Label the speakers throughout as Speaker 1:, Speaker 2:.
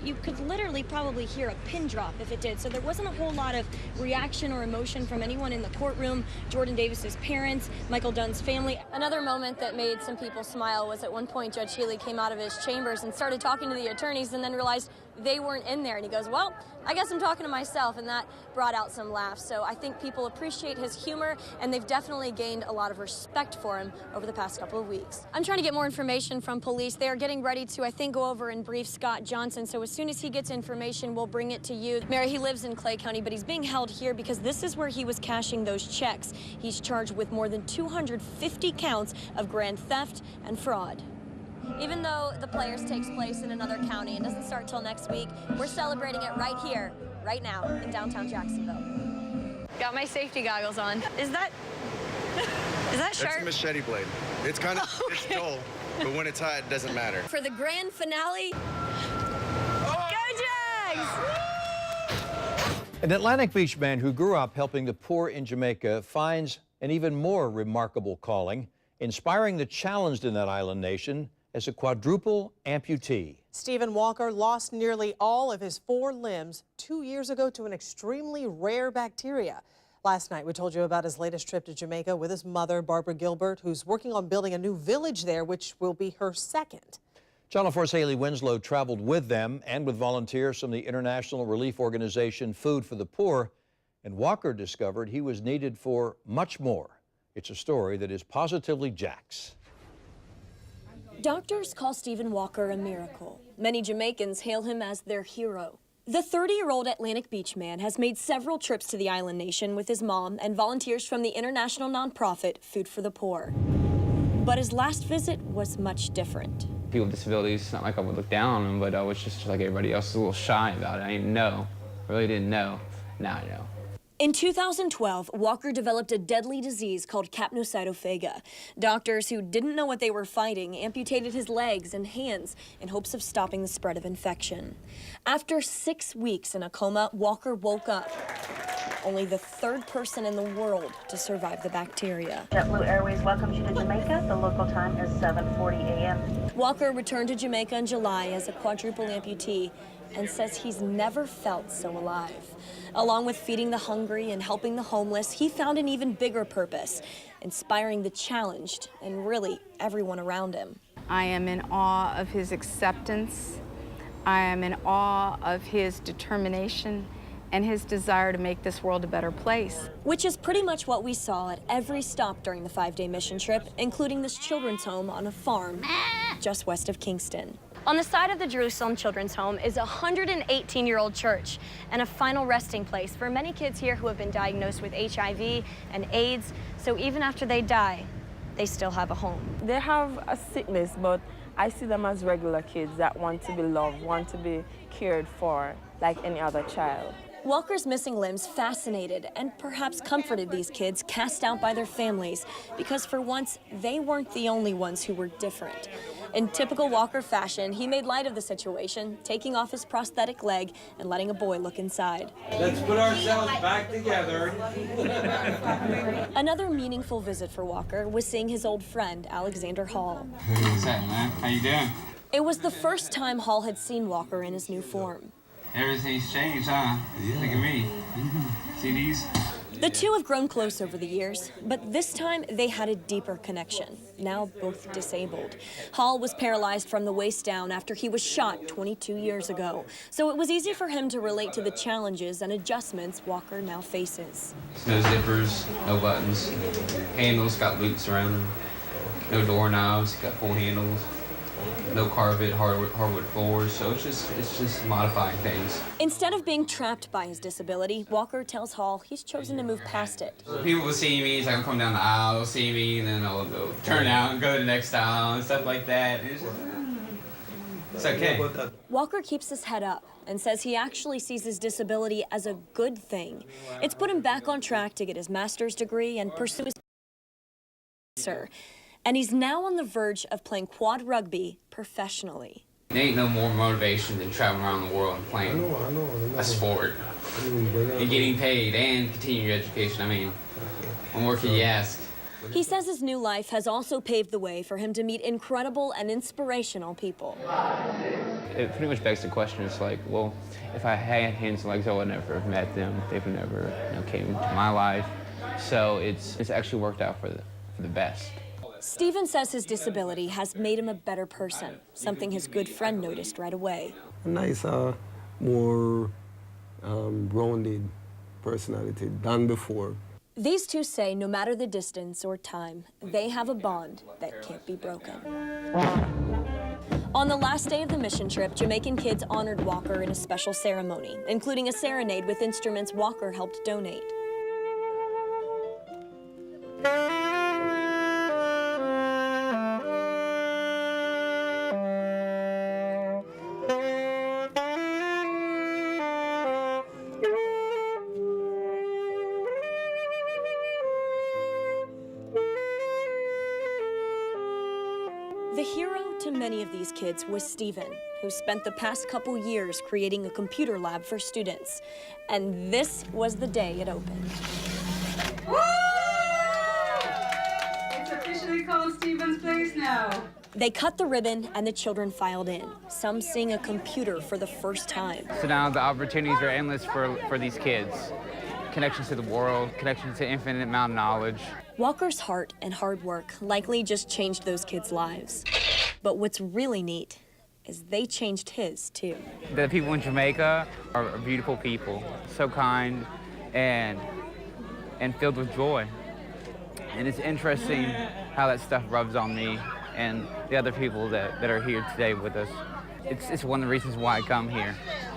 Speaker 1: you could literally probably hear a pin drop if it did. So there wasn't a whole lot of reaction or emotion from anyone in the courtroom. Jordan Davis's parents, Michael Dunn's family. Another moment that made some people smile was at one point Judge Hailey came out of his chambers and started talking to the attorneys and then realized they weren't in there. And he goes, well, I guess I'm talking to myself, and that brought out some laughs. So I think people appreciate his humor, and they've definitely gained a lot of respect for him over the past couple of weeks. I'm trying to get more information from police. They are getting ready to, I think, go over and brief Scott Johnson. So as soon as he gets information, we'll bring it to you. Mary, he lives in Clay County, but he's being held here because this is where he was cashing those checks. He's charged with more than 250 counts of grand theft and fraud. Even though the Players takes place in another county and doesn't start till next week, we're celebrating it right here, right now, in downtown Jacksonville. Got my safety goggles on. Is that sharp?
Speaker 2: It's a machete blade. It's kind of,
Speaker 1: okay.
Speaker 2: It's dull, but when it's hot, it doesn't matter.
Speaker 1: For the grand finale, go Jags!
Speaker 3: An Atlantic Beach man who grew up helping the poor in Jamaica finds an even more remarkable calling, inspiring the challenged in that island nation as a quadruple amputee.
Speaker 4: Stephen Walker lost nearly all of his 4 limbs 2 years ago to an extremely rare bacteria. Last night, we told you about his latest trip to Jamaica with his mother, Barbara Gilbert, who's working on building a new village there, which will be her second.
Speaker 3: Channel 4's Hailey Winslow traveled with them and with volunteers from the international relief organization Food for the Poor, and Walker discovered he was needed for much more. It's a story that is positively Jack's.
Speaker 1: Doctors call Stephen Walker a miracle. Many Jamaicans hail him as their hero. The 30-year-old Atlantic Beach man has made several trips to the island nation with his mom and volunteers from the international nonprofit Food for the Poor. But his last visit was much different.
Speaker 5: People with disabilities, it's not like I would look down on them, but I was just like everybody else, a little shy about it. I didn't know. I really didn't know. Now I know.
Speaker 1: In 2012, Walker developed a deadly disease called capnocytophaga. Doctors who didn't know what they were fighting amputated his legs and hands in hopes of stopping the spread of infection. After 6 weeks in a coma, Walker woke up. Only the 3rd person in the world to survive the bacteria.
Speaker 6: JetBlue Airways welcomes you to Jamaica. The local time is 7:40 a.m.
Speaker 1: Walker returned to Jamaica in July as a quadruple amputee and says he's never felt so alive. Along with feeding the hungry and helping the homeless, he found an even bigger purpose, inspiring the challenged and really everyone around him.
Speaker 7: I am in awe of his acceptance. I am in awe of his determination and his desire to make this world a better place.
Speaker 1: Which is pretty much what we saw at every stop during the 5-day mission trip, including this children's home on a farm just west of Kingston. On the side of the Jerusalem Children's Home is a 118-year-old church and a final resting place for many kids here who have been diagnosed with HIV and AIDS, so even after they die, they still have a home.
Speaker 8: They have a sickness, but I see them as regular kids that want to be loved, want to be cared for like any other child.
Speaker 1: Walker's missing limbs fascinated and perhaps comforted these kids cast out by their families because for once, they weren't the only ones who were different. In typical Walker fashion, he made light of the situation, taking off his prosthetic leg and letting a boy look inside.
Speaker 9: Let's put ourselves back together.
Speaker 1: Another meaningful visit for Walker was seeing his old friend, Alexander Hall.
Speaker 5: What's that, man? How you doing?
Speaker 1: It was the first time Hall had seen Walker in his new form.
Speaker 5: Everything's changed, huh? Yeah. Look at me. See these?
Speaker 1: The two have grown close over the years, but this time they had a deeper connection, now both disabled. Hall was paralyzed from the waist down after he was shot 22 years ago, so it was easy for him to relate to the challenges and adjustments Walker now faces.
Speaker 5: No zippers, no buttons, handles got loops around them, no doorknobs, got full handles. No carpet, hardwood floors, so it's just modifying things.
Speaker 1: Instead of being trapped by his disability, Walker tells Hall he's chosen to move past it.
Speaker 5: People will see me, so I can come down the aisle, they'll see me, and then I'll go turn out and go to the next aisle and stuff like that. It's okay.
Speaker 1: Walker keeps his head up and says he actually sees his disability as a good thing. It's put him back on track to get his master's degree and pursue his career. And he's now on the verge of playing quad rugby professionally.
Speaker 5: There ain't no more motivation than traveling around the world and playing a sport and getting paid and continuing your education. I mean, what more can you ask?
Speaker 1: He says his new life has also paved the way for him to meet incredible and inspirational people.
Speaker 5: It pretty much begs the question, it's like, well, if I had hands and legs, I would never have met them. They've never, came into my life. So it's actually worked out for the best.
Speaker 1: Stephen says his disability has made him a better person, something his good friend noticed right away.
Speaker 10: A nice, more rounded personality than before.
Speaker 1: These two say no matter the distance or time, they have a bond that can't be broken. On the last day of the mission trip, Jamaican kids honored Walker in a special ceremony, including a serenade with instruments Walker helped donate. The hero to many of these kids was Stephen, who spent the past couple years creating a computer lab for students. And this was the day it opened.
Speaker 11: Woo! It's officially called Stephen's Place now.
Speaker 1: They cut the ribbon and the children filed in, some seeing a computer for the first time.
Speaker 5: So now the opportunities are endless for these kids. Connections to the world, connections to infinite amount of knowledge.
Speaker 1: Walker's heart and hard work likely just changed those kids' lives. But what's really neat is they changed his, too.
Speaker 5: The people in Jamaica are beautiful people, so kind and filled with joy. And it's interesting how that stuff rubs on me and the other people that are here today with us. It's one of the reasons why I come here,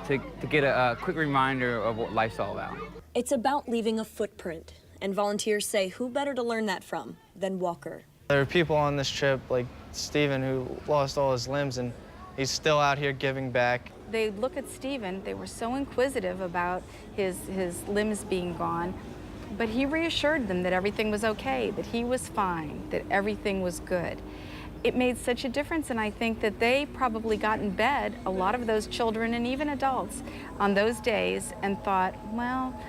Speaker 5: to get a quick reminder of what life's all about.
Speaker 1: It's about leaving a footprint, and volunteers say who better to learn that from than Walker.
Speaker 12: There are people on this trip like Stephen who lost all his limbs and he's still out here giving back.
Speaker 7: They look at Stephen, they were so inquisitive about his limbs being gone, but he reassured them that everything was okay, that he was fine, that everything was good. It made such a difference, and I think that they probably got in bed, a lot of those children and even adults, on those days and thought, well,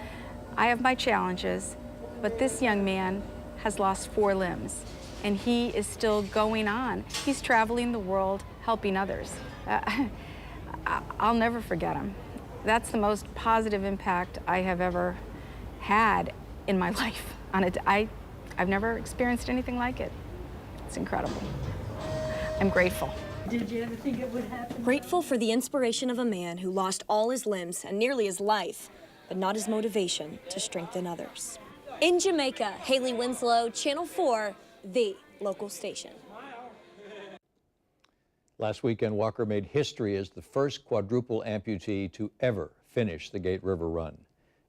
Speaker 7: I have my challenges, but this young man has lost 4 limbs, and he is still going on. He's traveling the world, helping others. I'll never forget him. That's the most positive impact I have ever had in my life. I've never experienced anything like it. It's incredible. I'm grateful.
Speaker 11: Did you ever think it would happen?
Speaker 1: Grateful for the inspiration of a man who lost all his limbs and nearly his life, but not his motivation to strengthen others. In Jamaica, Hailey Winslow, Channel 4, the local station.
Speaker 3: Last weekend, Walker made history as the first quadruple amputee to ever finish the Gate River Run.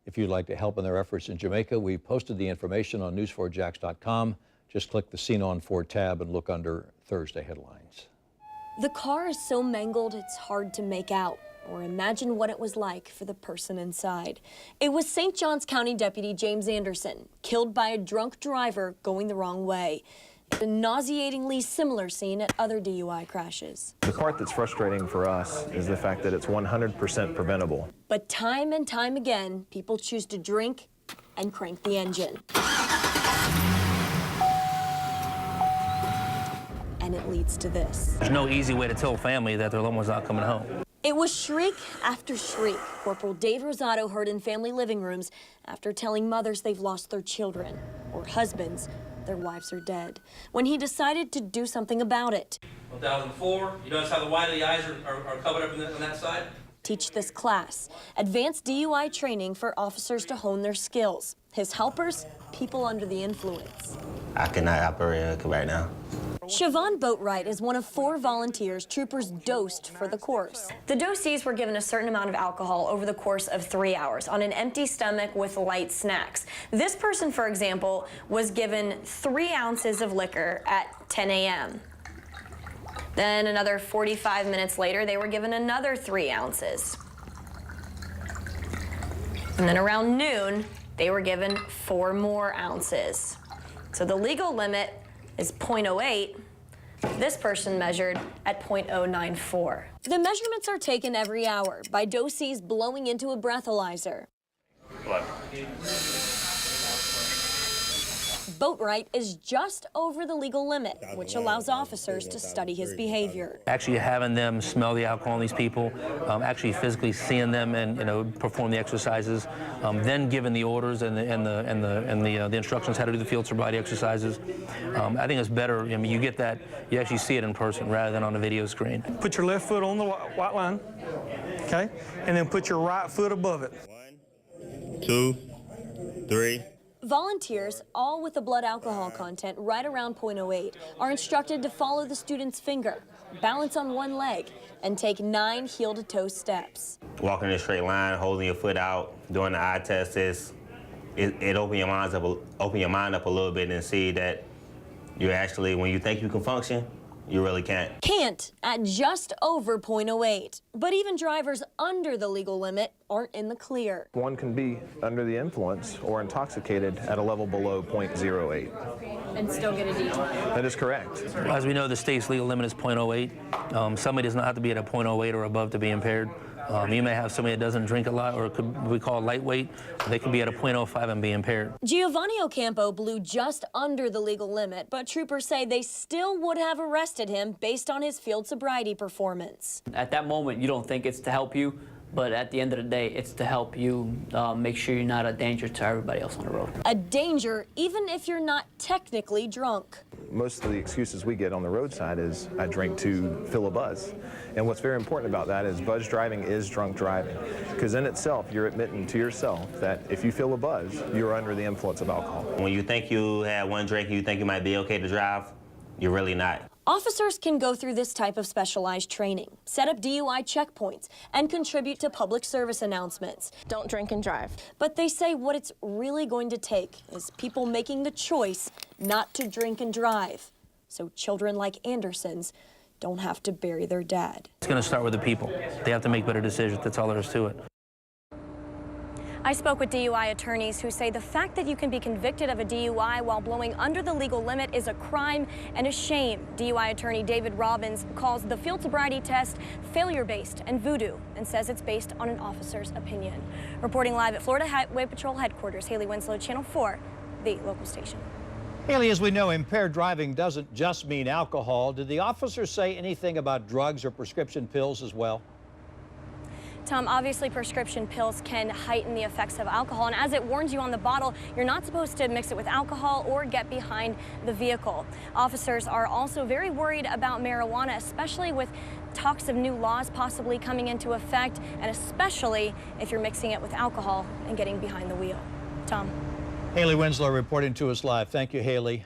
Speaker 3: If you'd like to help in their efforts in Jamaica, we posted the information on news4jax.com. Just click the Scene on 4 tab and look under Thursday headlines.
Speaker 1: The car is so mangled it's hard to make out or imagine what it was like for the person inside. It was St. Johns County Deputy James Anderson, killed by a drunk driver going the wrong way. A nauseatingly similar scene at other DUI crashes.
Speaker 13: The part that's frustrating for us is the fact that it's 100% preventable.
Speaker 1: But time and time again, people choose to drink and crank the engine. And it leads to this.
Speaker 14: There's no easy way to tell family that their loved one's not coming home.
Speaker 1: It was shriek after shriek Corporal Dave Rosado heard in family living rooms after telling mothers they've lost their children, or husbands, their wives are dead, when he decided to do something about it.
Speaker 15: 1004, you notice how the white of the eyes are covered up on that side?
Speaker 1: Teach this class, advanced DUI training for officers to hone their skills. His helpers, people under the influence.
Speaker 16: I cannot operate right now.
Speaker 1: Siobhan Boatwright is one of 4 volunteers troopers dosed for the course. The dosees were given a certain amount of alcohol over the course of 3 hours on an empty stomach with light snacks. This person, for example, was given 3 ounces of liquor at 10 a.m. Then another 45 minutes later, they were given another 3 ounces. And then around noon, they were given 4 more ounces. So the legal limit is 0.08. This person measured at 0.094. The measurements are taken every hour by dosees blowing into a breathalyzer. boat right is just over the legal limit, which allows officers to study his behavior.
Speaker 14: Actually having them smell the alcohol on these people, actually physically seeing them and perform the exercises, then giving the orders and the instructions how to do the field sobriety exercises. I think it's better. I mean, you get that, you actually see it in person rather than on a video screen.
Speaker 17: Put your left foot on the white line, okay, and then put your right foot above it.
Speaker 16: 1, 2, 3.
Speaker 1: Volunteers, all with the blood alcohol content right around .08, are instructed to follow the student's finger, balance on one leg, and take 9 heel-to-toe steps.
Speaker 16: Walking in a straight line, holding your foot out, doing the eye test, it opens your mind up a little bit and see that you actually, when you think you can function, you really can't.
Speaker 1: Can't at just over .08. But even drivers under the legal limit aren't in the clear.
Speaker 13: One can be under the influence or intoxicated at a level below .08.
Speaker 1: And still get a D.
Speaker 13: That is correct.
Speaker 14: As we know, the state's legal limit is .08. Somebody does not have to be at a .08 or above to be impaired. You may have somebody that doesn't drink a lot, or it could be called lightweight. They could be at a .05 and be impaired.
Speaker 1: Giovanni Ocampo blew just under the legal limit, but troopers say they still would have arrested him based on his field sobriety performance.
Speaker 18: At that moment, you don't think it's to help you, but at the end of the day, it's to help you make sure you're not a danger to everybody else on the road.
Speaker 1: A danger even if you're not technically drunk.
Speaker 13: Most of the excuses we get on the roadside is, I drink to fill a buzz. And what's very important about that is buzz driving is drunk driving. Because in itself, you're admitting to yourself that if you feel a buzz, you're under the influence of alcohol.
Speaker 16: When you think you had one drink and you think you might be okay to drive, you're really not.
Speaker 1: Officers can go through this type of specialized training, set up DUI checkpoints, and contribute to public service announcements.
Speaker 19: Don't drink and drive.
Speaker 1: But they say what it's really going to take is people making the choice not to drink and drive, so children like Anderson's don't have to bury their dad.
Speaker 14: It's going to start with the people. They have to make better decisions. That's all there is to it.
Speaker 1: I spoke with DUI attorneys who say the fact that you can be convicted of a DUI while blowing under the legal limit is a crime and a shame. DUI attorney David Robbins calls the field sobriety test failure-based and voodoo and says it's based on an officer's opinion. Reporting live at Florida Highway Patrol headquarters, Hailey Winslow, Channel 4, the local station.
Speaker 3: Hailey, as we know, impaired driving doesn't just mean alcohol. Did the officers say anything about drugs or prescription pills as well?
Speaker 1: Tom, obviously prescription pills can heighten the effects of alcohol, and as it warns you on the bottle, you're not supposed to mix it with alcohol or get behind the vehicle. Officers are also very worried about marijuana, especially with talks of new laws possibly coming into effect, and especially if you're mixing it with alcohol and getting behind the wheel. Tom.
Speaker 3: Hailey Winslow reporting to us live. Thank you, Hailey.